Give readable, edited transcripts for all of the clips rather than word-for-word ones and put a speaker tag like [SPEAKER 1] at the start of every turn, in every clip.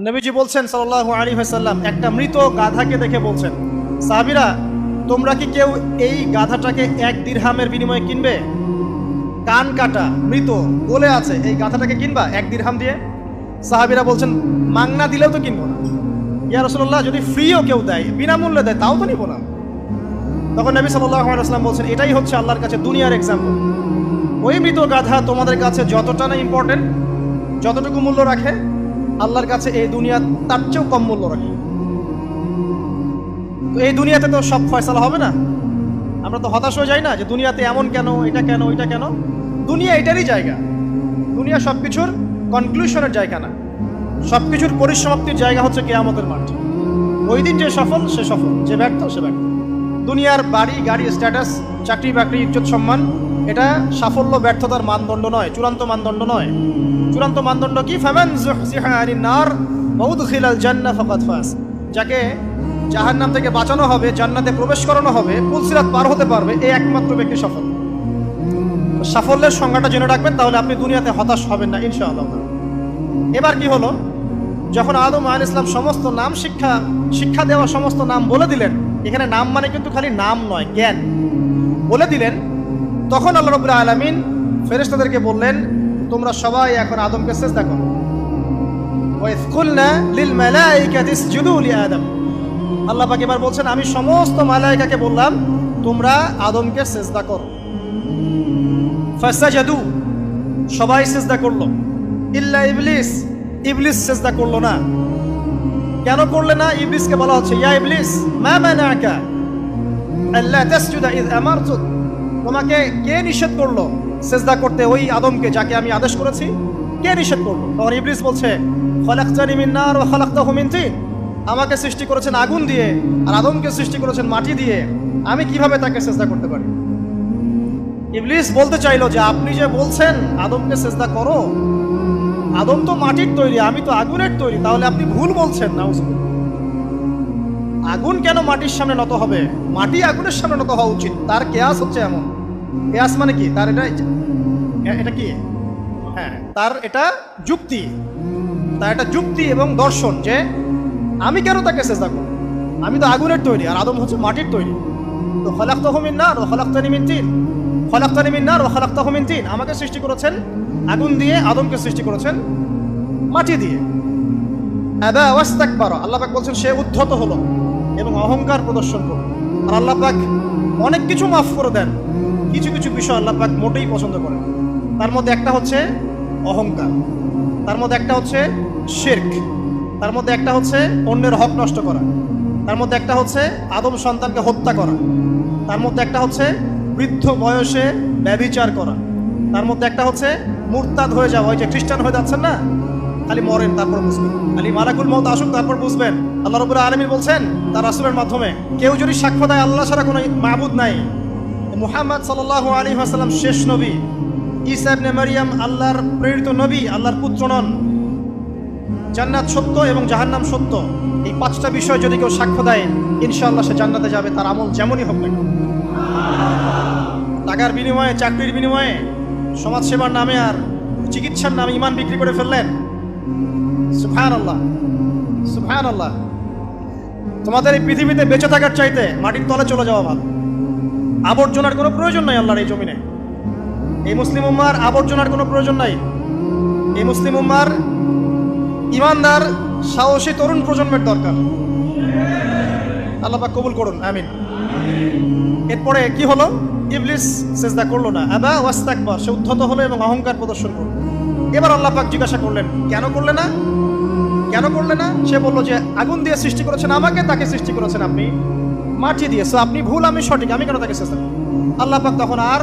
[SPEAKER 1] নবীজি বলছেন সাল্লাল্লাহু আলাইহি ওয়াসাল্লাম, একটা মৃত গাধাকে দেখে বলছেন, সাহাবীরা তোমরা কি কেউ এই গাধাটাকে 1 দিরহামের বিনিময়ে কিনবে? কান কাটা, মৃত, গলে আছে, এই গাধাটাকে কিনবা 1 দিরহাম দিয়ে? সাহাবীরা বলছেন, মাংনা দিলেও তো কিনবো না। ইয়া রাসূলুল্লাহ, যদি ফ্রিও কেউ দেয়, বিনামূল্যে দেয়, তাও তো নিব না। তখন নবী সাল্লাল্লাহু আলাইহি ওয়াসাল্লাম বলছেন, এটাই হচ্ছে আল্লাহর কাছে দুনিয়ার এক্সাম্পল। ওই মৃত গাধা তোমাদের কাছে যতটা না ইম্পর্টেন্ট, যতটুকু মূল্য রাখে, আল্লাহর কাছে এই দুনিয়া তার চেয়েও কম মূল্য রাখে। তো এই দুনিয়াতে তো সব ফয়সালা হবে না। আমরা তো হতাশ হয়ে যাই না যে দুনিয়াতে এমন কেন, এটা কেন, ওইটা কেন। দুনিয়া এটারই জায়গা। দুনিয়া সব কিছুর কনক্লুশনের জায়গা না, সব কিছুর পরিসমাপ্তির জায়গা হচ্ছে কিয়ামতের মাঠ। ওই দিন যে সফল সে সফল, যে ব্যর্থ সে ব্যর্থ। দুনিয়ার বাড়ি গাড়ি, স্ট্যাটাস, চাকরি বাকরি, ইজ্জত সম্মান, এটা সাফল্য ব্যর্থতার মানদণ্ড নয়, চূড়ান্ত মানদণ্ড নয়। চূড়ান্ত মানদণ্ড কি? ফামান যুহজিহা আনিন নার ওয়া উদখিলাল জান্নাহ ফাকাদ ফাজ। যাকে জাহান্নাম থেকে বাঁচানো হবে, জান্নাতে প্রবেশ করানো হবে, পুলসিরাত পার হতে পারবে, এই একমাত্র ব্যক্তি সফল। সাফল্যের সংজ্ঞাটা জেনে রাখবেন, তাহলে আপনি দুনিয়াতে হতাশ হবেন না ইনশাআল্লাহ। এবার কি হলো, যখন আদম আলাইহিস সালাম সমস্ত নাম শিক্ষা দেওয়া সমস্ত নাম বলে দিলেন, এখানে নাম মানে কিন্তু খালি নাম নয়, জ্ঞান বলে দিলেন, তখন আল্লাহ রাব্বুল আলামিন ফেরেশতাদেরকে বললেন, তোমরা সবাই এখন আদমকে সিজদা করো। ওয়া ইয কুলনা লিল মালাইকাতি ইসজুদু লি আদম। আল্লাহ পাক এবার বলছেন, আমি সমস্ত মালায়েকাকে বললাম তোমরা আদমকে সিজদা করো। ফাসাজাদু, সবাই সিজদা করলো, ইল্লা ইবলিস, ইবলিস সিজদা করলো না। কেন করলে না? ইবলিসকে বলা হচ্ছে, ইয়া ইবলিস মা মানাকা আল্লা তাসজুদা ইয আমারতুক। তোমাকে কে নিষেধ করলো সিজদা করতে ওই আদমকে যাকে আমি আদেশ করেছি? কে নিষেধ করলো? তখন ইবলিস বলছে, খলাকতানি মিন নার ওয়া খলাকতাহু মিন তিন। আমাকে সৃষ্টি করেছেন আগুন দিয়ে আর আদমকে সৃষ্টি করেছেন মাটি দিয়ে, আমি কিভাবে তাকে সিজদা করতে পারি? ইবলিস বলতে চাইলো যে আপনি যে বলছেন আদমকে সিজদা করো, আদম তো মাটির তৈরি, আমি তো আগুনের তৈরি, তাহলে আপনি ভুল বলছেন। নাউজুবিল্লাহ। আগুন কেন মাটির সামনে নত হবে? মাটি আগুনের সামনে নত হওয়া উচিত। তার কেয়াস হচ্ছে এমন। কেয়াস মানে কি? তার এটা কি? হ্যাঁ, তার এটা যুক্তি, তার এটা যুক্তি এবং দর্শন যে আমি কেন তাকে সিজদা করব? আমি তো আগুনের তৈরি আর আদম হচ্ছে মাটির তৈরি। তো খলাকতাহু মিন নার ওয়া খলাকতানি মিন তিন, খলাকতানি মিন নার ওয়া খলাকতাহু মিন তিন। আমাকে সৃষ্টি করেছেন আগুন দিয়ে, আদমকে সৃষ্টি করেছেন মাটি দিয়ে। আবা ওয়াস্তাকবারা, আল্লাহ পাক বলছেন সে উদ্ধত হলো এবং অহংকার প্রদর্শন করল। আর আল্লাহ পাক অনেক কিছু মাফ করে দেন, কিছু কিছু বিষয় আল্লাহ পাক মোটেই পছন্দ করেন। তার মধ্যে একটা হচ্ছে অহংকার, তার মধ্যে একটা হচ্ছে শিরক, তার মধ্যে একটা হচ্ছে অন্যের হক নষ্ট করা, তার মধ্যে একটা হচ্ছে আদম সন্তানকে হত্যা করা, তার মধ্যে একটা হচ্ছে বৃদ্ধ বয়সে ব্যভিচার করা, তার মধ্যে একটা হচ্ছে মুরতাদ হয়ে যাওয়া। ওই যে খ্রিস্টান হয়ে যাচ্ছেন না, খালি মরেন তারপর বুঝবেন, খালি মালাকুল মউত আসুক তারপর বুঝবেন। আল্লাহ রাব্বুল আলামিন বলছেন তার রাসূলের মাধ্যমে, কেউ যদি সাক্ষ্য দেয় আল্লাহ ছাড়া কোনো মাবুদ নাই, মুহাম্মদ সাল্লাল্লাহু আলাইহি ওয়াসাল্লাম শেষ নবী, ঈসা ইবনে মারইয়াম আল্লাহর প্রেরিত নবী, আল্লাহর পুত্র নন, জান্নাত সত্য এবং জাহান্নাম সত্য, এই 5টা বিষয় যদি কেউ সাক্ষ্য দেয়, ইনশাআল্লাহ সে জান্নাতে যাবে, তার আমল যেমনই হোক না। টাকার বিনিময়ে, চাকরির বিনিময়ে, সমাজ সেবার নামে আর চিকিৎসার নামে ঈমান বিক্রি করে ফেললেন। সুবহানাল্লাহ, সুবহানাল্লাহ। তোমাদের এই পৃথিবীতে বেঁচে থাকার চাইতে মাটির তলে চলে যাওয়া ভালো। আবর্জনার কোনো প্রয়োজন নাই আল্লাহর এই জমিনে। এই মুসলিম উম্মার আবর্জনার কোনো প্রয়োজন নাই। এই মুসলিম উম্মার ইমানদার সাহসী তরুণ প্রজন্মের দরকার। আল্লাহ পাক কবুল করুন, আমিন। এরপরে কি হলো? ইবলিস সিজদা করলো না, আবা ওয়াস্তাকবার, সে উদ্ধত হলো এবং অহংকার প্রদর্শন করলো। এবার আল্লাহ পাক জিজ্ঞাসা করলেন, কেন করলে না? কেন করলে না? সে বললো যে আগুন দিয়ে সৃষ্টি করেছেন আমাকে, তাকে সৃষ্টি করেছেন আপনি মাটি দিয়ে, সো আপনি ভুল, আমি সঠিক, আমি কেন তাকে সিজদা করব? আল্লাহ পাক তখন আর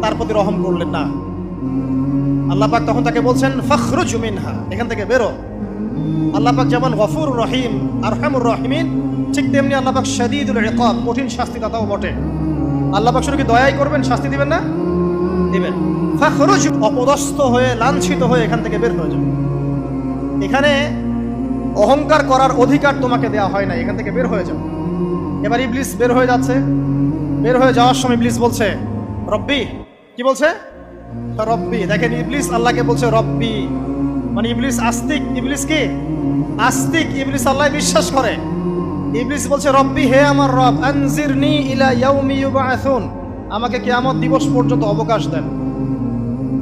[SPEAKER 1] তার প্রতি রহম করলেন না। আল্লাহ পাক তখন তাকে বলছেন, ফাখরুজ মিনহা, এখান থেকে বেরো। আল্লাহ পাক যেমন গফুর রহিম, আরহামুর রহিমিন, ঠিক তেমনি আল্লাহ পাক শাদীদুল ইকাব, কঠিন শাস্তিদাতাও বটে। আল্লাহ পাক শুধু কি দয়াই করবেন, শাস্তি দিবেন না? দিবেন। ফাখরুজ, অপদস্থ হয়ে, লাঞ্ছিত হয়ে এখান থেকে বের হয়ে যাও। এখানে অহংকার করার অধিকার তোমাকে দেওয়া হয় না, এখান থেকে বের হয়ে যাও। এবার ইবলিস বের হয়ে যাচ্ছে। বের হয়ে যাওয়ার সময় ইবলিস বলছে রব্বি। কি বলছে? রব্বি। দেখেন, ইবলিস আল্লাহকে বলছে রব্বি। মানে ইবলিস আস্তিক। ইবলিস কি আস্তিক? ইবলিস আল্লাহ বিশ্বাস করে। ইবলিস বলছে রব্বি, হে আমার রব, আনজিরনি ইলা ইয়াউমি ইউবআসুন, আমাকে কিয়ামত দিবস পর্যন্ত অবকাশ দেন।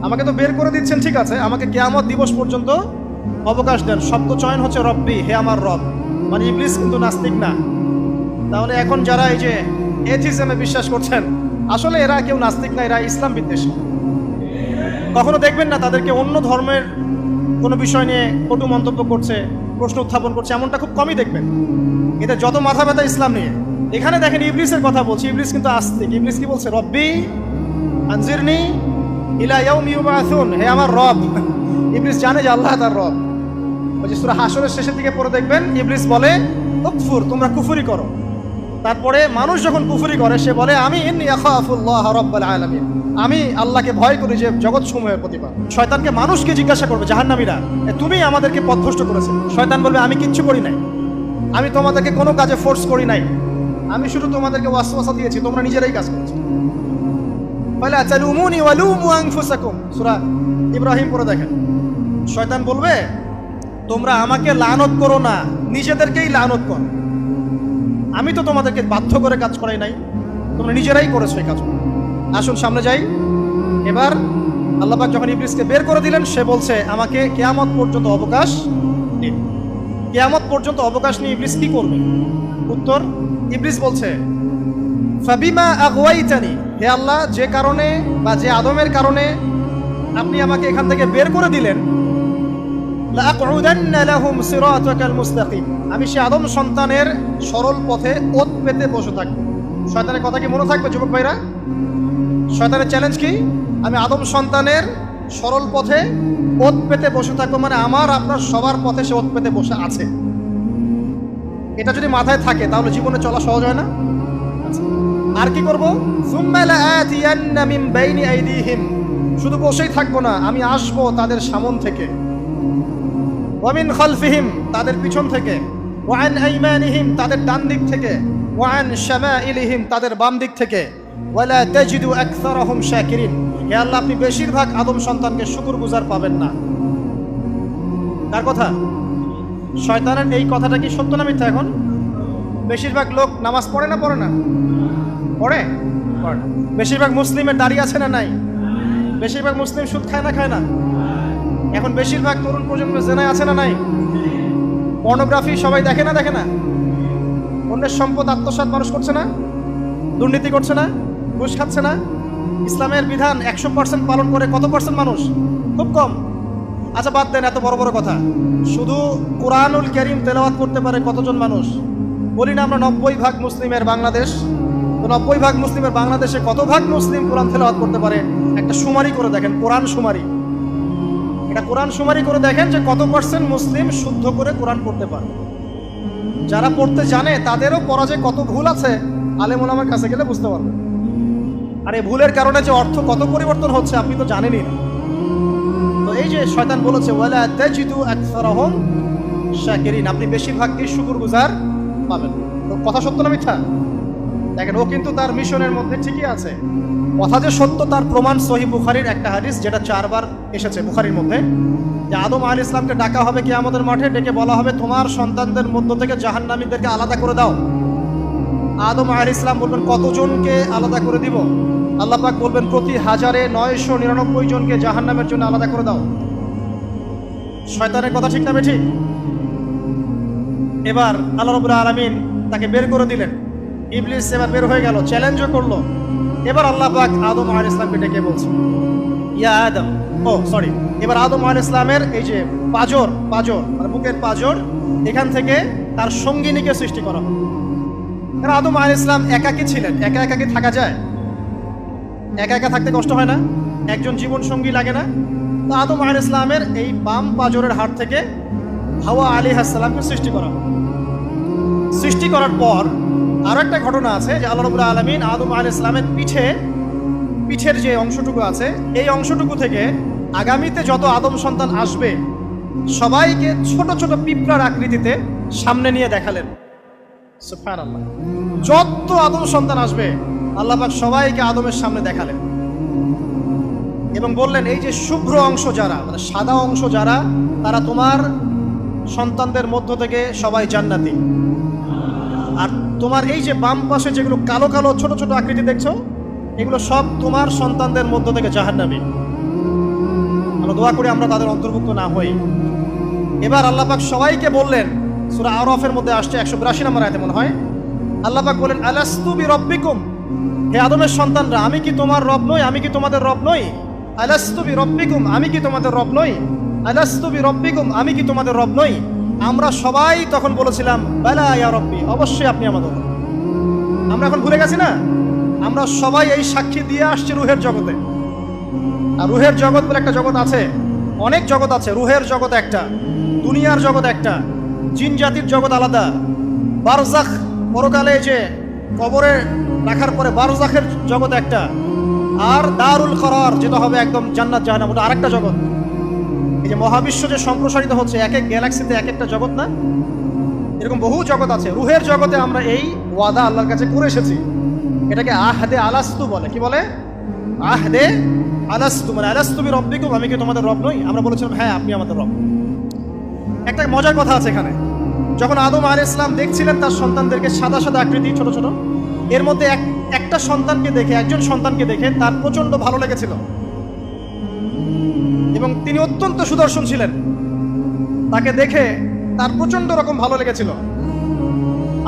[SPEAKER 1] আমাকে তো বের করে দিচ্ছেন, ঠিক আছে, আমাকে কিয়ামত দিবস পর্যন্ত অবকাশ দেন। শব্দ চয়ন হচ্ছে রব্বি, হে আমার রব। মানে ইবলিস কিন্তু নাস্তিক না। তাহলে এখন যারা এই যে এথিজমে বিশ্বাস করছেন, আসলে এরা কেউ নাস্তিক না, এরা ইসলাম বিদ্বেষী। কখনো দেখবেন না তাদেরকে অন্য ধর্মের কোনো বিষয় নিয়ে কটু মন্তব্য করছে, প্রশ্ন উত্থাপন করছে, এমনটা খুব কমই দেখবেন। এতে যত মাথা ব্যথা ইসলাম নিয়ে। এখানে দেখেন ইবলিসের কথা বলছি, ইবলিস কিন্তু আস্তিক। ইবলিস কি বলছে? রব্বি আনজিরনি ইলা ইয়াউমি ইউবআসুন, হে আমার রব। ইবলিস জানে যে আল্লাহ তার রব। ওই যে সূরা হাশরের শেষের দিকে পড়ে দেখবেন ইবলিস বলে উকফুর, তোমরা কুফরি করো। তারপরে মানুষ যখন কুফরি করে সে বলে আমি ইন্নী আখাফুল্লাহ রাব্বাল আলামিন, আমি আল্লাহকে ভয় করি যে জগৎ সমূহের প্রতিপালক। শয়তানকে মানুষকে জিজ্ঞাসা করবে জাহান্নামীরা, তুমি আমাদেরকে পথভ্রষ্ট করেছে। শয়তান বলবে আমি কিচ্ছু করি নাই, আমি তোমাদেরকে কোনো কাজে ফোর্স করি নাই, আমি শুধু তোমাদেরকে ওয়াসওয়াসা দিয়েছি, তোমরা নিজেরাই কাজ করেছো। ফালা তালুমুনি ওয়ালুমু আনফুসাকুম, সূরা ইব্রাহিম পড়ে দেখেন। শয়তান বলবে তোমরা আমাকে লানত করো না, নিজেদেরকেই লানত করো, আমি তো তোমাদেরকে বাধ্য করে কাজ করাই নাই, তোমরা নিজেরাই করেছো এই কাজ। আসুন সামনে যাই। এবার আল্লাহ পাক যখন ইবলিসকে বের করে দিলেন, সে বলছে আমাকে কিয়ামত পর্যন্ত অবকাশ দিন। কিয়ামত পর্যন্ত অবকাশ নিয়ে ইবলিস কি করবে? উত্তর, ইবলিস বলছে ফাবিমা আগওয়াইতানি, হে আল্লাহ, যে কারণে বা যে আদমের কারণে আপনি আমাকে এখান থেকে বের করে দিলেন, লাআকউদান্না লাহুম সিরাতাকাল মুস্তাকিম, আমি সে আদম সন্তানের সরল পথে ওত পেতে বসে থাকব। শয়তানের কথা কি মনে থাকবে যুবক ভাইরা? শয়তানের চ্যালেঞ্জ কি? আমি আদম সন্তানের সরল পথে ওত পেতে বসে থাকবো, মানে আমার আপনার সবার পথে সে ওত পেতে বসে আছে। এটা যদি মাথায় থাকে তাহলে জীবনে চলা সহজ হয় না? আর কি করবো? সুম্মা লাআতিয়ান্না মিন বাইনি আইদিহিম, শুধু বসেই থাকবো না, আমি আসবো তাদের সামন থেকে, ওয়া মিন খালফিহিম, তাদের পিছন থেকে, ওয়া আন আইমানিহিম, তাদের ডান দিক থেকে, ওয়া আন শামাইলিহিম, তাদের বাম দিক থেকে, ওয়ালা তাজিদু আকসারাহুম শাকিরিন, হে আল্লাহ, আপনি বেশিরভাগ আদম সন্তানকে শুকরগুজার পাবেন না। কার কথা? শয়তানের এই কথাটা কি সত্য না মিথ্যা? এখন বেশিরভাগ লোক নামাজ পড়ে না পড়ে না? পড়ে। বেশিরভাগ মুসলিমের দাড়ি আছে না নাই? বেশিরভাগ মুসলিম সুদ খায় না খায় না? এখন বেশিরভাগ তরুণ প্রজন্ম জেনায় আছে না নাই? পর্নোগ্রাফি সবাই দেখে না দেখে না? অন্যের সম্পদ আত্মসাৎ মানুষ করছে না? দুর্নীতি করছে না? ঘুষ খাচ্ছে না? ইসলামের বিধান 100% পালন করে কত পার্সেন্ট মানুষ? খুব কম। আচ্ছা বাদ দেন এত বড় বড় কথা, শুধু কোরআনুল কারীম তেলাওয়াত করতে পারে কতজন মানুষ? বলি না আমরা 90% মুসলিমের বাংলাদেশ, তো 90% মুসলিমের বাংলাদেশে কত ভাগ মুসলিম কোরআন তেলাওয়াত করতে পারে? একটা শুমারি করে দেখেন, কোরআন শুমারি। এটা কোরআন শুমারি করে দেখেন যে কত পার্সেন্ট মুসলিম শুদ্ধ করে কোরআন পড়তে পারে। যারা পড়তে জানে তাদেরও পড়া যে কত ভুল আছে, আলেম ওলামার কাছে গেলে বুঝতে পারবেন। আর এই ভুলের কারণে যে অর্থ কত পরিবর্তন হচ্ছে আপনি তো জানেনই না। তো এই যে শয়তান বলেছে ওয়ালা তাজিদু আকসারাহুম শাকিরিন, আপনি বেশিরভাগই শুকরগুজার পাবেন। তো কথা সত্য না মিথ্যা? দেখেন ও কিন্তু তার মিশনের মধ্যে ঠিকই আছে। কথা যে সত্য তার প্রমাণ সহিহ বুখারীর একটা হাদিস, যেটা 4 বার এসেছে বুখারীর মধ্যে, যে আদম আলাইহিস সালামকে ডাকা হবে কিয়ামতের মাঠে, ডেকে বলা হবে তোমার সন্তানদের মধ্য থেকে জাহান্নামীদেরকে আলাদা করে দাও। আদম আলাইহিস সালাম বলবেন কতজনকে আলাদা করে দিব? আল্লাহ পাক বলবেন প্রতি 1099 জনকে জাহান্নামের জন্য আলাদা করে দাও। শয়তানের কথা ঠিক না বেঠিক? এবার আল্লাহ রাব্বুল আলামিন তাকে বের করে দিলেন। ইবলিস এবার বের হয়ে গেল, চ্যালেঞ্জও করলো। এবার আল্লাহ পাক আদম আলাইহিস সালামকে ডেকে বলছে ইয়া আদম, এবার আদম আলাইহিস সালামের এই যে পাজর মানে বুকের পাজর, এখান থেকে তার সঙ্গিনীকে সৃষ্টি করা হবে। কারণ আদম আলাইহিস সালাম একাকী ছিলেন, একা একাকী থাকা যায়? একা একা থাকতে কষ্ট হয় না? একজন জীবন সঙ্গী লাগে না? তো আদম আলাইহিস সালামের এই বাম পাজরের হাড় থেকে হাওয়া আলাইহিস সালামকে সৃষ্টি করা হবে। সৃষ্টি করার পর আরো একটা ঘটনা আছে যে আল্লাহ রাব্বুল আলামিন আদম আলাইহিস সালামের পিঠের যে অংশটুকু আছে, এই অংশটুকু থেকে আগামীতে যত আদম সন্তান আসবে সবাইকে ছোট ছোট পিঁপড়ার আকৃতিতে সামনে নিয়ে দেখালেন। সুবহানাল্লাহ। যত আদম সন্তান আসবে আল্লাহ পাক সবাইকে আদমের সামনে দেখালেন। এবং বললেন এই যে শুভ্র অংশ যারা, মানে সাদা অংশ যারা, তারা তোমার সন্তানদের মধ্য থেকে সবাই জান্নাতি। আর তোমার এই যে বাম পাশে যেগুলো কালো কালো ছোট ছোট আকৃতি দেখছো, এগুলো সব তোমার সন্তানদের মধ্য থেকে জাহান্নামী। আমরা দোয়া করি আমরা তাদের অন্তর্ভুক্ত না হই। এবার আল্লাহ পাক সবাইকে বললেন, সূরা আরাফের মধ্যে আসছে 182 নম্বর আয়াতে মনে হয়, আল্লাহ পাক বলেন আলাস্তু বিরব্বিকুম, হে আদমের সন্তানরা, আমি কি তোমার রব নই? আমি কি তোমাদের রব নই? আলাস্তু বিরব্বিকুম, আমি কি তোমাদের রব নই? আলাস্তু বিরব্বিকুম, আমি কি তোমাদের রব নই? আমরা সবাই তখন বলেছিলাম বালা ইয়া রব্বি, অবশ্যই আপনি আমাদের রব। আমরা এখন ভুলে গেছি না? আমরা সবাই এই সাক্ষী দিয়ে আসছি রুহের জগতে। আর রুহের জগৎ বলে একটা জগৎ আছে, অনেক জগৎ আছে। রুহের জগৎ একটা, দুনিয়ার জগৎ একটা, জিন জাতির জগৎ আলাদা, বারজাখ পরকালে যে কবরে রাখার পরে বারজাখের জগৎ একটা, আর দারুল করার যেটা হবে একদম জান্নাত জাহান্নাম, ওটা আরেকটা জগৎ। এই যে মহাবিশ্ব যে সম্প্রসারিত হচ্ছে, এক এক গ্যালাক্সিতে এক একটা জগৎ না, এরকম বহু জগৎ আছে। রুহের জগতে আমরা এই ওয়াদা আল্লাহর কাছে করে এসেছি। এটাকে আহদে আলাস্তু বলে। কি বলে? আহদে আলাস্তু, মানে আলাস্তু বিরব্বিকুম, আমি কি তোমাদের রব নই? আমরা বলেছিলাম হ্যাঁ আপনি আমাদের রব। একটা মজার কথা আছে এখানে, যখন আদম আলাইহিস সালাম দেখছিলেন তার সন্তানদেরকে সাদা সাদা আকৃতি ছোট ছোট, এর মধ্যে একটা সন্তানকে দেখে, একজন সন্তানকে দেখে তার প্রচন্ড ভালো লেগেছিল এবং তিনি অত্যন্ত সুদর্শন ছিলেন। তাকে দেখে তার প্রচন্ড রকম ভালো লেগেছিল।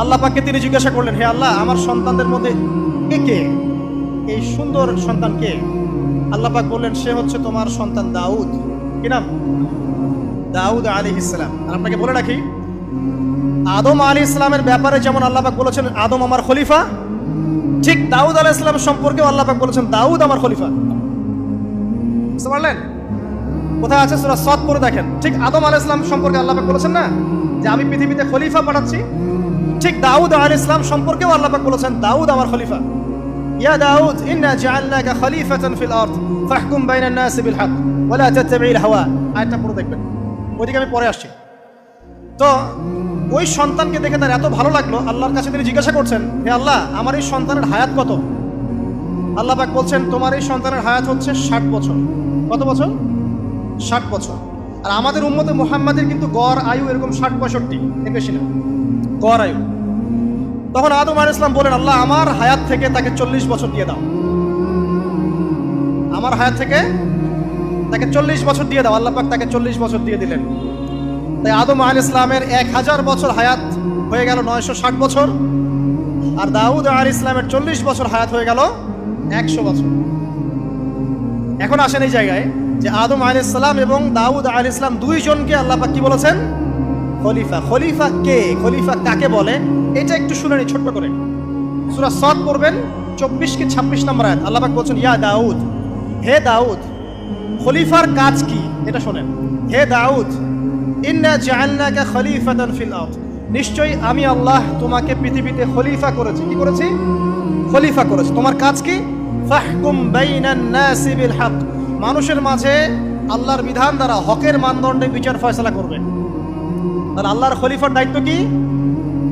[SPEAKER 1] আল্লাহ পাককে তিনি জিজ্ঞাসা করলেন, হে আল্লাহ, আমার সন্তানদের মধ্যে কে, এই সুন্দর সন্তান কে? আল্লাহ পাক বললেন, সে হচ্ছে তোমার সন্তান দাউদ। কি নাম? দাউদ আলাইহিস সালাম। আর আপনাকে বলে রাখি, আদম আলাইহিস সালামের ব্যাপারে যেমন আল্লাহ পাক বলেছেন আদম আমার খলিফা, ঠিক দাউদ আলাইহিস সালাম সম্পর্কেও আল্লাহ পাক বলেছেন দাউদ আমার খলিফা। বুঝতে পারলেন? কোথায় আছে? সূরা সাদ পড়ে দেখেন। ঠিক আদম আলাইহিস সালাম সম্পর্কে আল্লাহ পাক বলেছেন না যে আমি পৃথিবীতে খলিফা পাঠাচ্ছি, ঠিক দাউদ আলাইহিস সালাম সম্পর্কেও আল্লাহ পাক বলেছেন দাউদ আমার খলিফা। ইয়া দাউদ ইন্না জাআলনাকা খলিফাতান ফিল আরদ ফাহকুম বাইনান নাসি বিল হক ওয়া লা তাত্তাবি'ল হাওয়া। আয়াতটা পড়ে দেখবেন, ওইদিকে আমি পরে আসছি। তো ওই সন্তানকে দেখে তার এত ভালো লাগলো, আল্লাহর কাছে তিনি জিজ্ঞাসা করছেন, হে আল্লাহ, আমার এই সন্তানের হায়াত কত? আল্লাহ পাক বলছেন, তোমার এই সন্তানের হায়াত হচ্ছে 60 বছর। কত বছর? 60 বছর। আর আমাদের উম্মতে মুহাম্মাদের কিন্তু গড় আয়ু এরকম 60-65, এর বেশি না গড় আয়ু। তখন আদম আলাইহিস সালাম বলেন, আল্লাহ, আমার হায়াত থেকে তাকে 40 বছর দিয়ে দাও। আমার হায়াত থেকে তাকে 40 বছর দিয়ে দাও। আল্লাহ পাক তাকে 40 বছর দিয়ে দিলেন। তাই আদম আলাইহিস সালামের 1000 বছর হায়াত হয়ে গেল 960 বছর, আর দাউদ আলাইহিস সালামের 40 বছর হায়াত হয়ে গেল 100 বছর। এখন আসেন এই জায়গায় যে আদম আলাইহিস সালাম এবং দাউদ আলাইহিস সালাম দুইজনকে আল্লাহ পাক কি বলেছেন? খলিফা। খলিফা কে? খলিফা কাকে বলে? এটা একটু শুনে নি ছোট্ট করে। সূরা সাদ পড়বেন 24 কি 26 নম্বর আয়াত। আল্লাহ পাক বলছেন, ইয়া দাউদ, হে দাউদ, খলিফার কাজ কি এটা শোনেন। হে দাউদ, ইন্না জাআলনাকা খলিফাতান ফিল আরদ, নিশ্চয়ই আমি আল্লাহ তোমাকে পৃথিবীতে খলিফা করেছি। কি করেছি? খলিফা করেছি। তোমার কাজ কি? ফাহকুম বাইনান নাসি বিল হক, মানুষের মাঝে আল্লাহর বিধান দ্বারা হকের মানদণ্ডে বিচার ফয়সালা করবে। তাহলে আল্লাহর খলিফার দায়িত্ব কি?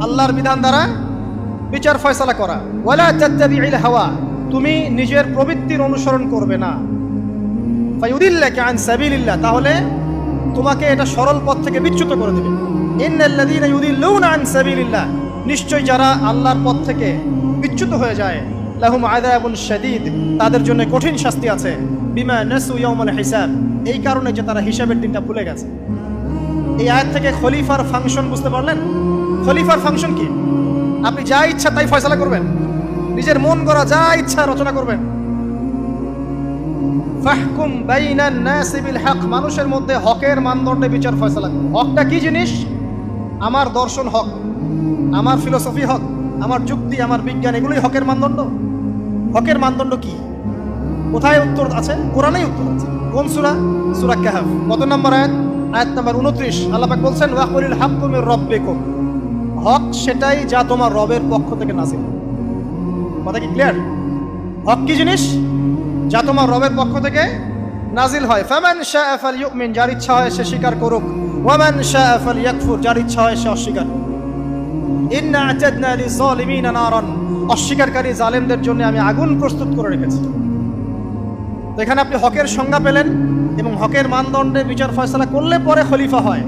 [SPEAKER 1] আল্লাহর বিধান দ্বারা বিচার ফয়সালা করা। ওয়ালা তাত্তাবি'ল হাওয়া, তুমি নিজের প্রবৃত্তির অনুসরণ করবে না। ফায়ুদিল্লাকা আন সাবিলিল্লাহ, তাহলে তোমাকে এটা সরল পথ থেকে বিচ্যুত করে দেবে। ইন্নাল্লাযীনা ইউদিল্লুনা আন সাবিলিল্লাহ, নিশ্চয় যারা আল্লাহর পথ থেকে বিচ্যুত হয়ে যায়, লাহুম আযাবুন শাদীদ, তাদের জন্য কঠিন শাস্তি আছে। বিমা নাসু ইয়াউমাল হিসাব, এই কারণে যে তারা হিসাবের দিনটা ভুলে গেছে। এই আয়াত থেকে খলিফার ফাংশন বুঝতে পারলেন? খলিফার ফাংশন কি? আপনি যা ইচ্ছা তাই ফয়সালা করবেন, নিজের মন গড়া যা ইচ্ছা রচনা করবেন। ফাহকুম বাইনান নাসি বিল হক, মানুষের মধ্যে হকের মানদণ্ডে বিচার ফয়সালা করুন। হকটা কি জিনিস? আমার দর্শন হক, আমার ফিলোসফি হক, আমার যুক্তি, আমার বিজ্ঞান, এগুলোই হকের মানদণ্ড। হকের মানদণ্ড কি? কোথায় উত্তর আছে? কোরআনেই উত্তর আছে। কোন সূরা? সূরা কাহফ। কত নম্বর আয়াত? আয়াত নাম্বার 29। আল্লাহ পাক বলছেন, ওয়াকুলিল হাক্কু মির রাব্বিকুম, হক সেটাই যা তোমার রবের পক্ষ থেকে নাযিল। কথা কি ক্লিয়ার? হক কি জিনিস? যা তোমার রবের পক্ষ থেকে নাজিল হয়। ফামান শাআ ফালইউমিন, যার ইচ্ছা হয় সে স্বীকার করুক। ওয়ামান শাআ ফালইয়াকফুর, যার ইচ্ছা হয় সে অস্বীকার করুক। ইন্না আ'তাদনা লিযালিমিনা নারান, অস্বীকারকারী জালেমদের জন্য আমি আগুন প্রস্তুত করে রেখেছি। তো এখানে আপনি হকের সংজ্ঞা পেলেন এবং হকের মানদণ্ডে বিচার ফয়সালা করলে পরে খলিফা হয়।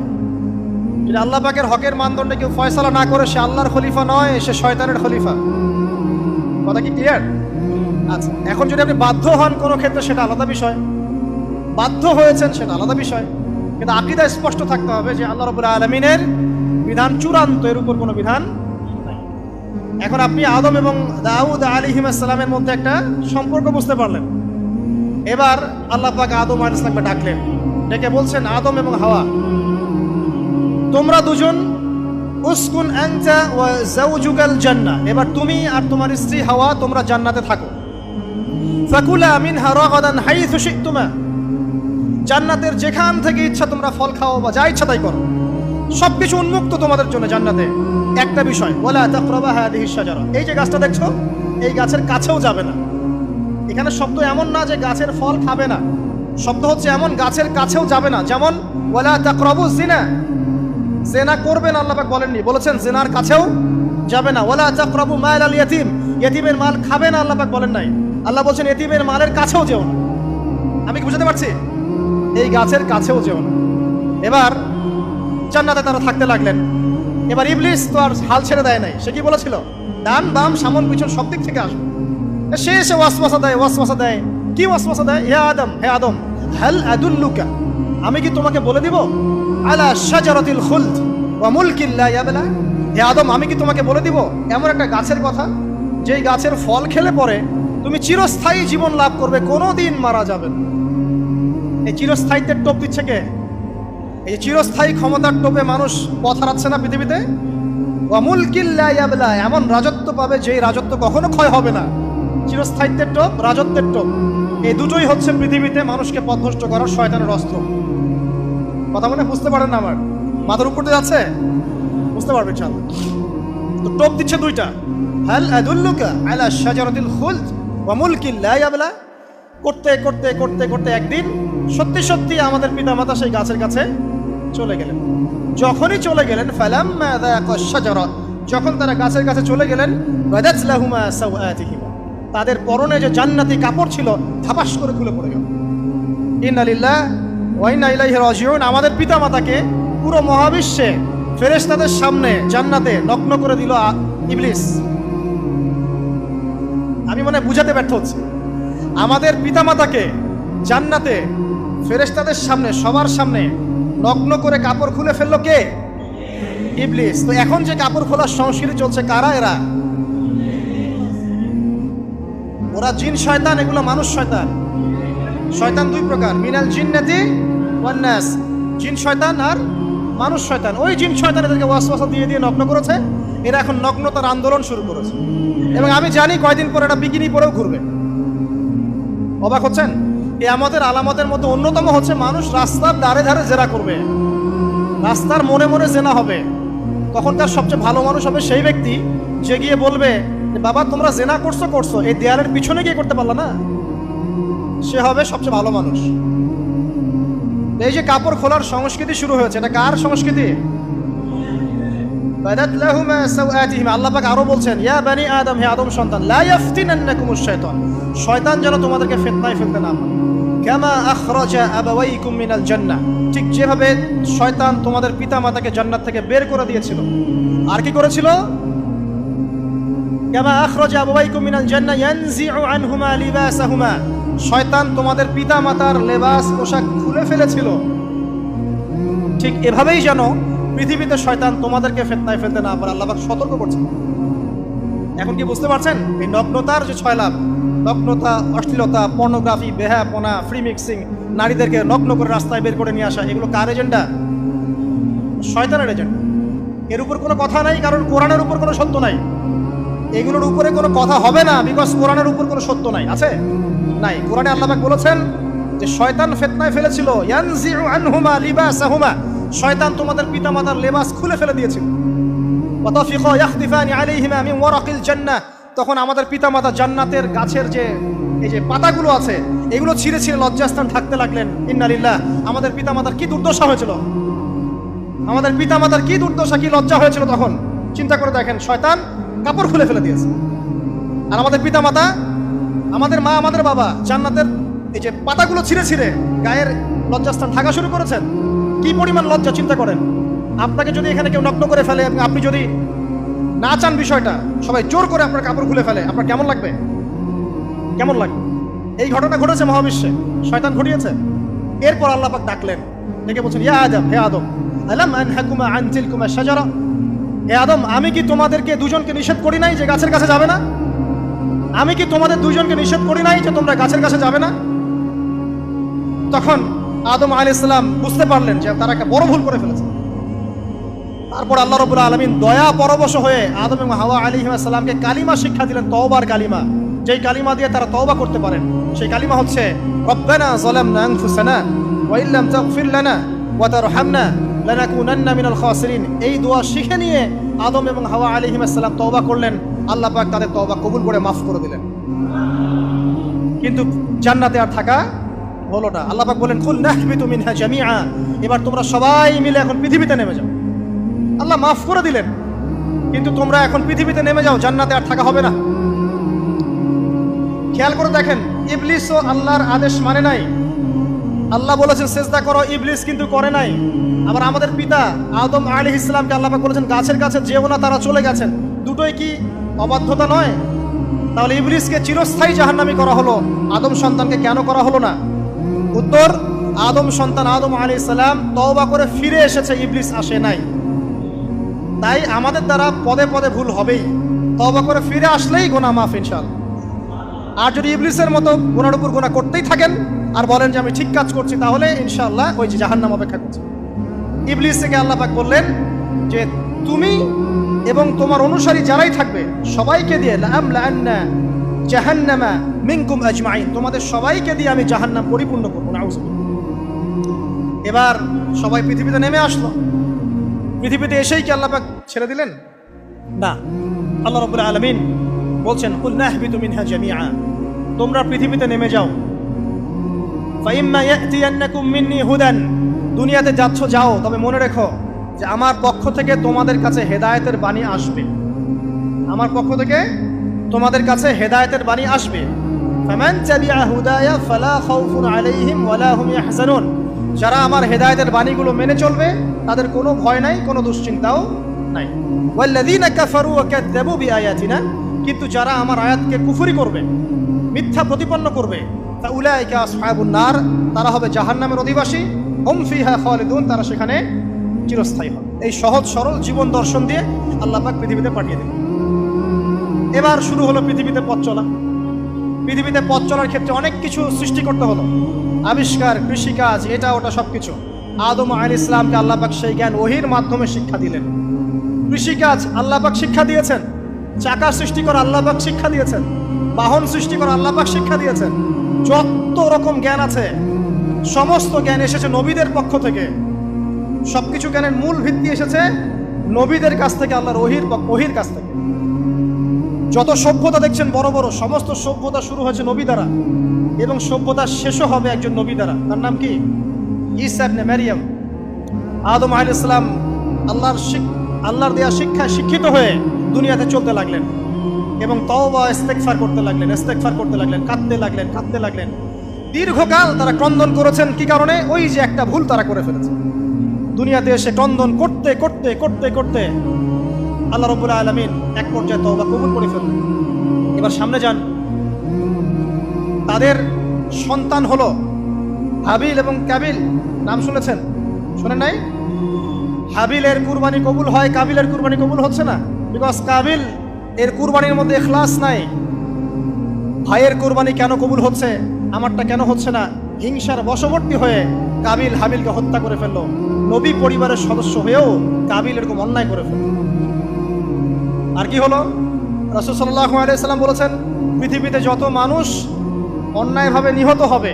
[SPEAKER 1] যদি আল্লাহ পাকের হকের মানদণ্ডে কেউ ফয়সালা না করে সে আল্লাহর খলিফা নয়, সে শয়তানের খলিফা। কথা কি ক্লিয়ার? আচ্ছা, এখন যদি আপনি বাধ্য হন কোনো ক্ষেত্রে সেটা আলাদা বিষয়, বাধ্য হয়েছেন সেটা আলাদা বিষয়, কিন্তু আকীদা স্পষ্ট থাকতে হবে যে আল্লাহ রাব্বুল আলামিনের বিধান চূড়ান্ত, এর উপর কোনো বিধান নাই। এখন আপনি আদম এবং দাউদ আলাইহিস সালামের মধ্যে একটা সম্পর্ক বুঝতে পারলেন। এবার আল্লাহ পাক আদম আলাইহিস সালামকে ডাকলেন, ডেকে বলছেন, আদম এবং হাওয়া, তোমরা দুজন উসকুন আনতা ওয়া যাওজুকাল জান্নাহ, এবার তুমি আর তোমার স্ত্রী হাওয়া তোমরা জান্নাতে থাকো। ফাকুলা মিনহা রাগাদান হাইথু শি'তুমা, জান্নাতের যেখান থেকে ইচ্ছা তোমরা ফল খাও বা যা ইচ্ছা তাই করো, সবকিছু উন্মুক্ত তোমাদের জন্য জান্নাতে। একটা বিষয়, ওয়ালা তাকরাবা হাদিহিস শাজারা, এই যে গাছটা দেখছো এই গাছের কাছেও যাবে না। এখানে শব্দ এমন না যে গাছের ফল খাবে না, শব্দ হচ্ছে এমন গাছের কাছেও যাবে না। যেমন ওয়ালা তাকরাবু জিনা, জিনা করবে না আল্লাহ পাক বলেননি, বলেছেন জিনার কাছেও যাবে না। ওয়ালা তাকরাবু মাল আল ইয়াতীম, ইয়াতীমের মাল খাবে না আল্লাহ পাক বলেন নাই, আল্লাহ বলছেন ইয়াতীমের মালের কাছেও যেও না। আমি কি বুঝাতে পারছি? এই গাছের কাছেও যেও না। এবার জান্নাতে তারা থাকতে লাগলেন। এবার ইবলিস তো আর হাল ছেড়ে দেয় নাই, সে কি বলেছিল, ডান বাম সামন পিছন সব দিক থেকে আসবে। সে এসে ওয়াসওয়াসা দেয়। কি ওয়াসওয়াসা দেয়? হে আদম হাল আদুল্লুকা, আমি কি তোমাকে বলে দিব, আলা শাজারাতিল খুলদ ওয়া মুলকিন লা ইয়াবলা, হে আদম আমি কি তোমাকে বলে দিব এমন একটা গাছের কথা যেই গাছের ফল খেলে পরে তুমি চিরস্থায়ী জীবন লাভ করবে, কোনোদিন মারা যাবে না। এই চিরস্থায়িত্বের টোপ দিচ্ছে কে? এই চিরস্থায়ী ক্ষমতার টোপে মানুষ পথ হারাচ্ছে না পৃথিবীতে। ওয়া মুলকিন লা ইয়াবলা, এমন রাজত্ব পাবে যেই রাজত্ব কখনো ক্ষয় হবে না। চিরস্থায়িত্বের টোপ, রাজত্বের টোপ, এই দুটোই হচ্ছে পৃথিবীতে মানুষকে পথভ্রষ্ট করার শয়তানের অস্ত্র। কথা মনে বুঝতে পারেন না? আমার মাথার উপর দিয়ে যাচ্ছে, বুঝতে পারবেন ইনশাআল্লাহ। তো টোপ দিচ্ছে দুইটা, হাল আদুল্লুকা আলা শাজারাতিল খুলদ ওয়া মুলকিন লা ইয়াবলা। করতে করতে করতে করতে একদিন সত্যি সত্যি আমাদের পিতামাতা সেই গাছের কাছে চলে গেলেন। যখনই চলে গেলেন, ফালাম্মা যাকাশ শাজারা, যখন তারা গাছের কাছে চলে গেলেন, বাদাত লাহুমা সাওআতিহিমা, তাদের পরনে যে জান্নাতি কাপড় ছিল ধাপাস করে খুলে পড়ে গেল। ইন্না লিল্লাহি ওয়া ইন্না ইলাইহি রাজিউন। আমাদের পিতামাতাকে পুরো মহাবিশ্বে ফেরেশতাদের সামনে জান্নাতে নগ্ন করে দিল ইবলিস। আমি মনে বুঝাতে ব্যর্থ হচ্ছি। আমাদের পিতামাতাকে জান্নাতে ফেরেশতাদের সামনে, সবার সামনে নগ্ন করে কাপড় খুলে ফেললো কে? ইবলিস। তো এখন যে কাপড় খোলার সংস্কৃতি চলছে, কারা এরা? ওরা জিন শয়তান, এগুলো মানুষ শয়তান। শয়তান দুই প্রকার, মিনাল জিন্নাতি ওয়ান নাস, জিন শয়তান আর মানুষ শয়তান। ওই জিন শয়তান এদেরকে ওয়াসওয়াসা দিয়ে দিয়ে নগ্ন করেছে। এরা এখন নগ্নতার আন্দোলন শুরু করেছে এবং আমি জানি কয়দিন পরে এটা বিকিনি পরেও ঘুরবে। অবাক হচ্ছেন? কিয়ামতের আলামতের মধ্যে অন্যতম হচ্ছে মানুষ রাস্তার ধারে ধারে জেনা করবে, রাস্তার মনে মনে জেনা হবে। তখনকার সবচেয়ে ভালো মানুষ হবে সেই ব্যক্তি যে গিয়ে বলবে, বাবা তোমরা জেনা করছো, এই দেয়ালের পিছনে গিয়ে করতে পারলা না, সে হবে সবচেয়ে ভালো মানুষ। এই যে কাপড় খোলার সংস্কৃতি শুরু হয়েছে, এটা কার সংস্কৃতি? বাদাত লাহুমা সাওআতিহিমা। আল্লাহ পাক আরো বলছেন, ইয়া বানি আদম, হে আদম সন্তান, লা ইয়াফতিনান্নাকুমুশ শাইতান, শয়তান যেন তোমাদেরকে ফিতনায় ফেলতে না পারে। কামা আখরাজা আবাওয়াইকুম মিনাল জান্নাহ, ঠিক যেভাবে শয়তান তোমাদের পিতামাতাকে জান্নাত থেকে বের করে দিয়েছিল। আর কি করেছিল? কামা আখরাজা আবাওয়াইকুম মিনাল জান্নাহ ইয়ানজিউ আনহুমা লিবাসাহুমা, শয়তান তোমাদের পিতামাতার লেবাস পোশাক খুলে ফেলেছিল। ঠিক এভাবেই যেন পৃথিবীতে শয়তান তোমাদেরকে ফিতনায় ফেলতে না পারে, আল্লাহ পাক সতর্ক করছেন। এখন কি বুঝতে পারছেন? এই নগ্নতার যে ছয় লাভ, নগ্নতা, অশ্লীলতা, পর্নোগ্রাফি, বেহায়াপনা, ফ্রি মিক্সিং, নারীদেরকে নগ্ন করে রাস্তায় বের করে নিয়ে আসা, এগুলো কার এজেন্ডা? শয়তানের এজেন্ডা। এর উপর কোনো কথা নাই, কারণ কোরআনের উপর কোনো সত্য নাই। এগুলোর উপরে কোনো কথা হবে না, বিকজ কোরআনের উপর কোনো সত্য নাই। আছে? নাই। কোরআনে আল্লাহ পাক বলেছেন যে শয়তান ফিতনায় ফেলেছিল, ইয়ানজিউ আনহুমা লিবাসাহুমা, শয়তান তোমাদের পিতামাতার লেবাস খুলে ফেলে দিয়েছিল। ওয়া তাফিকা ইয়াখতিফানি আলাইহিমা মিন ওয়ারাকিল জান্নাহ, তখন আমাদের পিতামাতা জান্নাতের গাছের যে এই যে পাতাগুলো আছে এগুলো ছিঁড়ে ছিঁড়ে লজ্জাস্থান থাকতে লাগলেন। ইন্না লিল্লাহ। আমাদের পিতামাতার কি দুর্দশা হয়েছিল, আমাদের পিতামাতার কি দুর্দশা, কি লজ্জা হয়েছিল তখন। চিন্তা করে দেখেন, শয়তান কাপড় খুলে ফেলে দিয়েছে। আর আমাদের পিতামাতা, আমাদের মা, আমাদের বাবা জান্নাতের এই যে পাতাগুলো ছিঁড়ে ছিঁড়ে গায়ের লজ্জাস্থান ঢাকা শুরু করেছেন, কি পরিমাণ লজ্জা চিন্তা করেন। আপনাকে যদি এখানে কেউ নগ্ন করে ফেলে, আপনি যদি না চান বিষয়টা, সবাই জোর করে আপনার কাপড় খুলে ফেলে, আপনার কেমন লাগবে? কেমন লাগবে? এই ঘটনা ঘটেছে মহাবিশ্বে, শয়তান ঘটিয়েছে। এরপর আল্লাহ পাক ডাকলেন, ডেকে বলছেন, ইয়া আদম, হে আদম, আলাম আনহাকুমা আন তিলকুমা শাজারা, হে আদম, আমি কি তোমাদেরকে দুজনকে নিষেধ করি নাই যে গাছের কাছে যাবে না? আমি কি তোমাদের দুজনকে নিষেধ করি নাই যে তোমরা গাছের কাছে যাবে না? তখন আদম আলাইহিস সালাম বুঝতে পারলেন যে তারা একটা বড় ভুল করে ফেলেছে। তারপর আল্লাহ রাব্বুল আলামিন দয়া পরবশ হয়ে আদম এবং হাওয়া আলাইহিস সালামকে কালিমা শিক্ষা দিলেন, তওবার কালিমা, যেই কালিমা দিয়ে তারা তওবা করতে পারেন। সেই কালিমা হচ্ছে রব্বানা যালামনা আনফুসানা ওয়া ইল্লাম তাগফির লানা ওয়া তারহামনা লানাকুনান্না মিনাল খাসিরিন। এই দোয়া শিখে নিয়ে আদম এবং হাওয়া আলাইহিস সালাম তওবা করলেন। আল্লাহ পাক তাদের তওবা কবুল করে মাফ করে দিলেন। কিন্তু জান্নাতে আর থাকা হলো না। আল্লাহ পাক বলেন, কুল নাহবিতু মিনহা জামিআ, এবার তোমরা সবাই মিলে এখন পৃথিবীতে নেমে যাও। আল্লাহ মাফ করে দিলেন, কিন্তু তোমরা এখন পৃথিবীতে নেমে যাও, জান্নাতে আর থাকা হবে না। খেয়াল করে দেখেন, ইবলিসও আল্লাহর আদেশ মানে নাই। আল্লাহ বলেছেন সেজদা করো, ইবলিস কিন্তু করে নাই। আবার আমাদের পিতা আদম আলাইহিস সালামকে আল্লাহ পাক বলেছেন গাছের কাছে যেও না, তারা চলে গেছেন। দুটোই কি অবাধ্যতা নয়? তাহলে ইবলিসকে চিরস্থায়ী জাহান্নামী করা হলো, আদম সন্তানকে কেন করা হলো না? উত্তর, আদম সন্তান আদম আলাইহিস সালাম তওবা করে ফিরে এসেছে, ইবলিস আসে নাই। তাই আমাদের দ্বারা পদে পদে ভুল হবেই, তওবা করে ফিরে আসলেই গুনাহ মাফ ইনশাআল্লাহ। আর যদি ইবলিসের মতো গুনার উপর গুনাহ করতেই থাকেন আর বলেন যে আমি ঠিক কাজ করছি, তাহলে ইনশাআল্লাহ ওই যে জাহান্নাম অপেক্ষা করছে। ইবলিস থেকে আল্লাহ পাক বললেন যে তুমি এবং তোমার অনুসারী যারাই থাকবে সবাইকে দিয়ে লাআমলাআন্না জাহান্নামা মিনকুম আজমাইন, তোমাদের সবাইকে দিয়ে আমি জাহান্নাম পরিপূর্ণ করব। নাউযুবিল্লাহ। এবার সবাই পৃথিবীতে নেমে আসলো। পৃথিবীতে এসেই কি আল্লাহ পাক ছেড়ে দিলেন? না। আল্লাহ রাব্বুল আলামিন বলছেন, কুল নাহবিতু মিনহা জামিআ, তোমরা পৃথিবীতে নেমে যাও। ফাইম্মা ইয়াতিয়ান্নাকুম মিন্নি হুদান, দুনিয়াতে যাচ্ছ যাও, তবে মনে রেখো যে আমার পক্ষ থেকে তোমাদের কাছে হেদায়েতের বাণী আসবে। আমার পক্ষ থেকে তোমাদের কাছে হেদায়েতের বাণী আসবে। ফামান তাবিআ হুদায়া ফালা খাউফুন আলাইহিম ওয়ালা হুম ইয়াহজানুন, যারা আমার হেদায়েতের বাণীগুলো মেনে চলবে তাদের কোনো ভয় নাই, কোনো দুশ্চিন্তাও নাই। ওয়াল্লাযীনা কাফারু ওয়া কাযযাবু বিআয়াতিনা, কিন্তু যারা আমার আয়াতকে কুফরি করবে, মিথ্যা প্রতিপন্ন করবে, ফাউলাইকা আসহাবুন নার, তারা হবে জাহান্নামের অধিবাসী। হুম ফিহা খালিদুন, তারা সেখানে চিরস্থায়ী হবে। এই সহজ সরল জীবন দর্শন দিয়ে আল্লাহ পাক পৃথিবীতে পাঠিয়ে দিলেন। এবার শুরু হলো পৃথিবীতে পথ চলা। পৃথিবীতে পথ চলার ক্ষেত্রে অনেক কিছু সৃষ্টি করতে হলো, আবিষ্কার, কৃষিকাজ, এটা ওটা সবকিছু। আদম আলাইহিস সালামকে আল্লাহ পাক সেই জ্ঞান ওহীর মাধ্যমে শিক্ষা দিলেন। কৃষিকাজ আল্লাহ পাক শিক্ষা দিয়েছেন, চাকা সৃষ্টি করা আল্লাহ পাক শিক্ষা দিয়েছেন, বাহন সৃষ্টি করা আল্লাহ পাক শিক্ষা দিয়েছেন। যত রকম জ্ঞান আছে সমস্ত জ্ঞান এসেছে নবীদের পক্ষ থেকে। সবকিছু জ্ঞানের মূল ভিত্তি এসেছে নবীদের কাছ থেকে, আল্লাহর ওহীর কাছ থেকে। যত সভ্যতা দেখছেন বড় বড়, সমস্ত সভ্যতা শুরু হয়েছে নবী দ্বারা, এবং সভ্যতা শেষও হবে একজন নবী দ্বারা। তার নাম কি? ঈসা ইবনে মারইয়াম। আদম আলাইহিস সালাম আল্লাহর দেয়া শিক্ষায় শিক্ষিত হয়ে দুনিয়াতে চলতে লাগলেন এবং তওবা ইস্তেগফার করতে লাগলেন, কাঁদতে লাগলেন। দীর্ঘকাল তারা ক্রন্দন করেছেন। কি কারণে? ওই যে একটা ভুল তারা করে ফেলেছে। দুনিয়াতে এসে ক্রন্দন করতে করতে করতে করতে আল্লাহ রাব্বুল আলামিন এক পর্যায়ে তওবা কবুল করে ফেললেন। এবার সামনে যান। তাদের সন্তান হলো হাবিল এবং কাবিল। নাম শুনেছেন? শোনেন নাই? হাবিলের কুরবানি কবুল হয়, কাবিলের কুরবানি কবুল হচ্ছে না। বিকজ কাবিল এর কুরবানির মধ্যে ইখলাস নাই। ভাইয়ের কুরবানি কেন কবুল হচ্ছে, আমারটা কেন হচ্ছে না? হিংসার বশবর্তী হয়ে কাবিল হাবিলকে হত্যা করে ফেললো। নবী পরিবারের সদস্য হয়েও কাবিল এরকম অন্যায় করে ফেলল। আর কি হলো? রাসূল সাল্লাল্লাহু আলাইহি সাল্লাম বলেছেন, পৃথিবীতে যত মানুষ অন্যায়ভাবে নিহত হবে,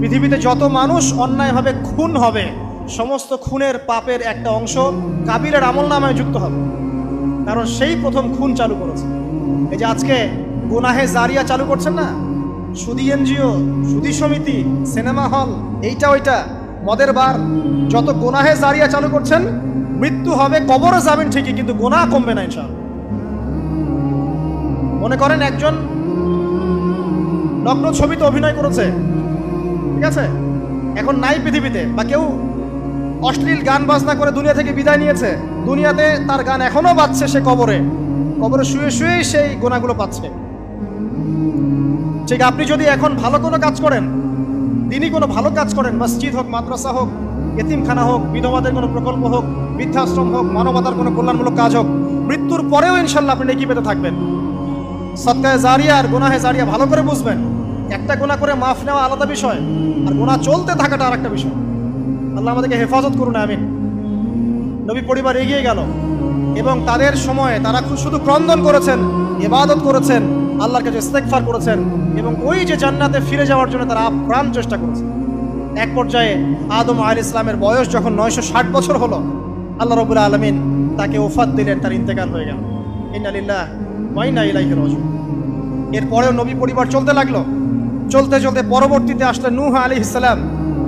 [SPEAKER 1] পৃথিবীতে যত মানুষ অন্যায়ভাবে খুন হবে, সমস্ত খুনের পাপের একটা অংশ কাবিলের আমলনামায় যুক্ত হবে। কারণ সেই প্রথম খুন চালু করেছে। এই যে আজকে গুনাহে জারিয়া চালু করছেন না, সুদী এনজিও, সুদী সমিতি, সিনেমা হল, এইটা ওইটা, মদের বার, যত গুনাহে জারিয়া চালু করছেন, মৃত্যু হবে, কবরে যাবেন ঠিকই, কিন্তু গুনাহ কমবে না ইনশাআল্লাহ। মনে করেন একজন নগ্ন ছবিতে অভিনয় করেছে, ঠিক আছে? এখন নাই পৃথিবীতে, বা কেউ অশ্লীল গান বাজনা করে দুনিয়া থেকে বিদায় নিয়েছে, দুনিয়াতে তার গান এখনো বাজছে, সে কবরে শুয়ে শুয়েই সেই গোনাগুলো পাচ্ছে। ঠিক আপনি যদি এখন ভালো কোনো কাজ করেন, দিনই কোনো ভালো কাজ করেন, মসজিদ হোক, মাদ্রাসা হোক, এতিমখানা হোক, বিধবাদের কোনো প্রকল্প হোক, বৃদ্ধাশ্রম হোক, মানবতার কোনো কল্যাণমূলক কাজ হোক, মৃত্যুর পরেও ইনশাল্লাহ আপনি নেকি পেতে থাকবেন। সদকায়ে জারিয়া আর গুনাহে জারিয়া ভালো করে বুঝবেন। একটা গুনাহ করে মাফ নেওয়া আলাদা বিষয়, আর গুনাহ চলতে থাকাটা আরেকটা বিষয়। আল্লাহ আমাদেরকে হেফাজত করুন, আমিন। নবী পরিবার এগিয়ে গেল এবং তাদের সময়ে তারা শুধু ক্রন্দন করেছেন, ইবাদত করেছেন, আল্লাহর কাছে ইস্তেগফার করেছেন এবং ওই যে জান্নাতে ফিরে যাওয়ার জন্য তারা আপ্রাণ চেষ্টা করেছেন। এক পর্যায়ে আদম আলাইহিস সালামের বয়স যখন 960 বছর হলো, আল্লাহ রাব্বুল আলামিন তাকে ওফাত দিলেন, তার ইন্তেকাল হয়ে গেল। ইন্না লিল্লাহি ওয়া ইন্না ইলাইহি রাজিউন। এরপরেও নবী পরিবার চলতে লাগলো, চলতে চলতে পরবর্তীতে আসলেন নূহ আলাইহিস সালাম,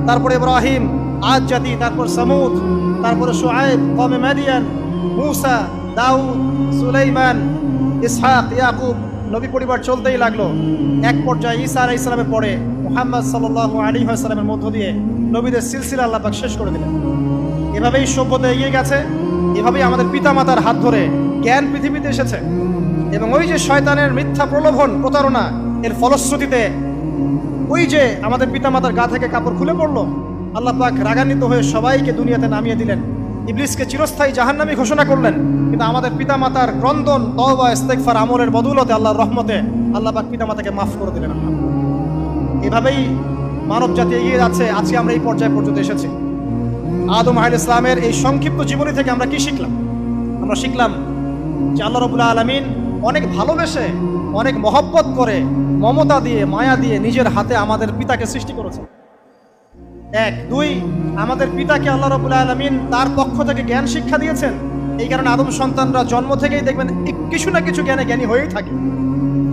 [SPEAKER 1] তারপরে ইব্রাহিম, আদ জাতি, তারপর সামুদ, তারপরে শুআয়ব, কওমে মাদিয়ান, মূসা, দাউদ, সুলাইমান, ইসহাক, ইয়াকুব। নবী পরিবার চলতেই লাগলো। এক পর্যায়ে ঈসা আলাইহিস সালামের পরে মুহাম্মদ সাল্লাল্লাহু আলাইহি ওয়াসাল্লামের মধ্য দিয়ে নবীদের সিলসিলা আল্লাহ পাক শেষ করে দিলেন। এভাবেই সভ্যতা এগিয়ে গেছে, এভাবেই আমাদের পিতামাতার হাত ধরে জ্ঞান পৃথিবীতে এসেছে। এবং ওই যে শয়তানের মিথ্যা প্রলোভন, প্রতারণা, এর ফলশ্রুতিতে ওই যে আমাদের পিতামাতার গা থেকে কাপড় খুলে পড়লো, আল্লাহ পাক রাগান্বিত হয়ে সবাইকে দুনিয়াতে নামিয়ে দিলেন, ইবলিসকে চিরস্থায়ী জাহান্নামী ঘোষণা করলেন। কিন্তু আমাদের পিতামাতার ক্রন্দন, তওবা, ইস্তেগফার, আমলের বদৌলতে, আল্লাহর রহমতে আল্লাহ পাক পিতামাতাকে মাফ করে দিলেন। এভাবেই মানব জাতি এগিয়ে যাচ্ছে। আজকে আমরা এই পর্যায়ে পর্যন্ত এসেছি। আদম আলাইহিস সালামের এই সংক্ষিপ্ত জীবনী থেকে আমরা কি শিখলাম? আমরা শিখলাম যে আল্লাহ রাব্বুল আলামিন অনেক ভালোবেসে, অনেক মহব্বত করে, মমতা দিয়ে, মায়া দিয়ে নিজের হাতে আমাদের পিতাকে সৃষ্টি করেছেন। এক, দুই, আমাদের পিতাকে আল্লাহ রাব্বুল আলামিন তার পক্ষ থেকে জ্ঞান শিক্ষা দিয়েছেন। এই কারণে আদম সন্তানরা জন্ম থেকেই দেখবেন কিছু না কিছু জ্ঞানী হয়েই থাকে।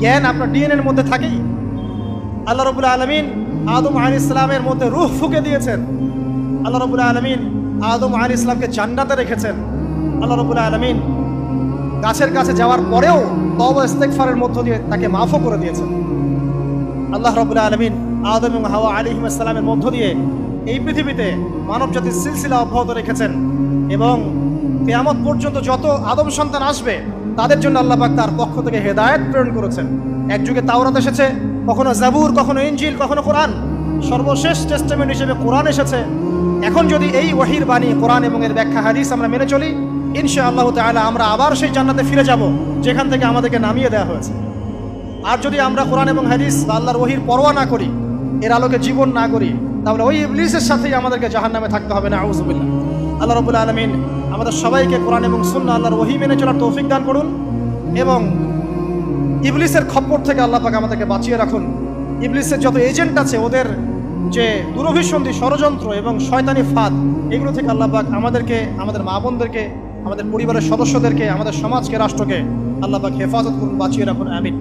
[SPEAKER 1] জ্ঞান আপনার ডিএনএর মধ্যে থাকেই। আল্লাহ রাব্বুল আলামিন আদম আলাইহিস সালামের মধ্যে রূহ ফুঁকে দিয়েছেন। আল্লাহ রাব্বুল আলামিন আদম আলাইহিস সালামকে জান্নাতে রেখেছেন। আল্লাহ রাব্বুল আলামিন গাছের কাছে যাওয়ার পরেও তওবা ইস্তেগফারের মধ্য দিয়ে তাকে মাফও করে দিয়েছেন। আল্লাহ রাব্বুল আলামিন আদম এবং হাওয়া আলাইহিস সালামের মধ্য দিয়ে এই পৃথিবীতে মানব জাতির সিলসিলা অব্যাহত রেখেছেন এবং কিয়ামত পর্যন্ত যত আদম সন্তান আসবে তাদের জন্য আল্লাহ পাক তার পক্ষ থেকে হেদায়েত প্রেরণ করেছেন। এক যুগে তাওরাত এসেছে, কখনো জাবুর, কখনো ইনজিল, কখনো কোরআন, সর্বশেষ টেস্টামেন্ট হিসেবে কোরআন এসেছে। এখন যদি এই ওহীর বাণী, কোরআন এবং এর ব্যাখ্যা হাদিস আমরা মেনে চলি, ইনশাআল্লাহ তাআলা আমরা আবার সেই জান্নাতে ফিরে যাব যেখান থেকে আমাদেরকে নামিয়ে দেওয়া হয়েছে। আর যদি আমরা কোরআন এবং হাদিস বা আল্লাহর ওহীর পরোয়া না করি, এর আলোকে জীবন না করি, তাহলে ওই ইবলিসের সাথেই আমাদেরকে জাহান্নামে থাকতে হবে। না, আউযুবিল্লাহ। আল্লাহ রাব্বুল আলামিন আমাদের সবাইকে কোরআন এবং সুন্নাহ, আল্লাহর ওহী মেনে চলার তৌফিক দান করুন এবং ইবলিসের খপ্পর থেকে আল্লাহ পাক আমাদেরকে বাঁচিয়ে রাখুন। ইবলিসের যত এজেন্ট আছে, ওদের যে দুরভিসন্ধি, ষড়যন্ত্র এবং শয়তানি ফাঁদ, এগুলো থেকে আল্লাহ পাক আমাদেরকে, আমাদের মা বোনদেরকে, আমাদের পরিবারের সদস্যদেরকে, আমাদের সমাজকে, রাষ্ট্রকে আল্লাহ পাক হেফাজত করুন, বাঁচিয়ে রাখুন, আমিন।